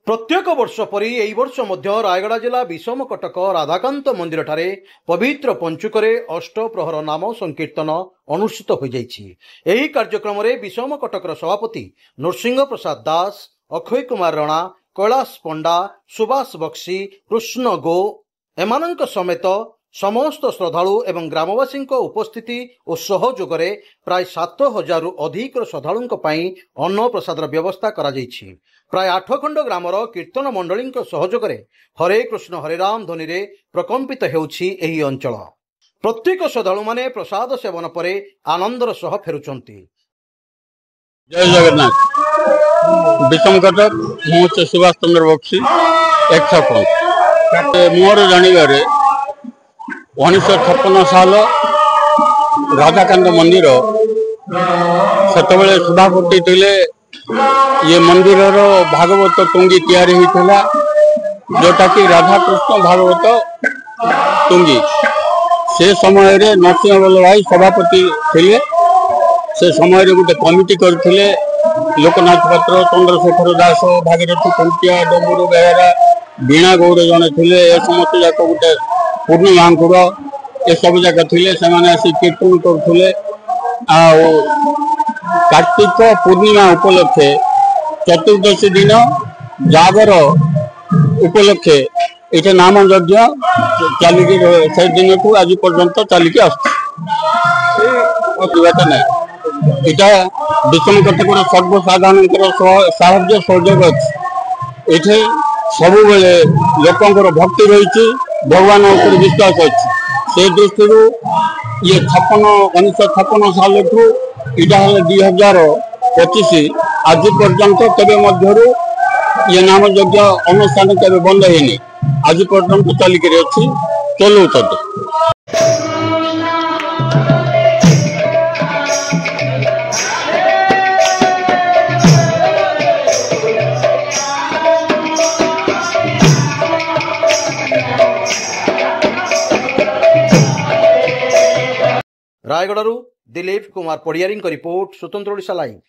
प्रत्येक वर्ष परी एई वर्ष मध्य रायगड़ा जिला विषमकटक राधाकांत मंदिर ठारे पवित्र पंचुकरे अष्टप्रहर नाम संकीर्तन अनुष्ठित हो जाइछि। एही कार्यक्रम रे विषमकटकर सभापति नरसिंह प्रसाद दास, अक्षय कुमार राणा, कैलाश पंडा, सुभाष बक्सी, कृष्ण गो एमानंक समेत समस्त श्रद्धालु एवं ग्रामवासी उपस्थिति और सहयोग प्राय 7,000 अधिक श्रद्धालुओं अन्न प्रसाद व्यवस्था करा जाइछि। प्राय 8 खंड ग्रामर कीर्तन मंडली सहयोग हरे कृष्ण हरे राम ध्वनि रे प्रकंपित हेउछि एही अंचल। प्रत्येक श्रद्धालु माने प्रसाद सेवन परे आनंदर सह फेरुचंती। जय जगन्नाथ। विषमकटक मुझे सुभाष चंद्र बक्सी एक सरपंच मोर जानवर 1956 साल राधाकांत मंदिर सेतबेले सभापति थे। ये मंदिर भागवत तुंगी तैयारी होता जोटा कि राधाकृष्ण भागवत तुंगी से समय रे नरसिंह बल्लभ भाई सभापति थे। से समय रे गोटे कमिटी करथिले लोकनाथ पात्र, चंद्रशेखर दास, भागीरथी कंटिया, डम्बरू बेहेरा, बीणा गौड़ जने थे। समस्त जाक गोटे पूर्णिमांकुर ए सब जाक थे से कीर्तन करथिले। कार्तिक पूर्णिमा उपलक्षे चतुर्दशी दिन जागर उपलक्षे ये नाम यज्ञ चलिकी से दिन को आज पर्यंत चलिकी आसबाटा ना यहाँ विषमकटक सर्वसाधारण साहाय्य सहयोग अच्छे। ये सब बेले लोकंर भक्ति रही, भगवान उपर विश्वास अच्छी। से दृष्टि ये 1956 साल को यहाँ 2025 आज पर्यंत केवे मध्यरु ये नाम यज्ञ अनुष्ठान केवे बंद होनी आज पर्यंत चलिकी अच्छी चलौत। रायगड़ू दिलीप कुमार पड़ियारी रिपोर्ट, स्वतंत्र ओडिशा लाइव।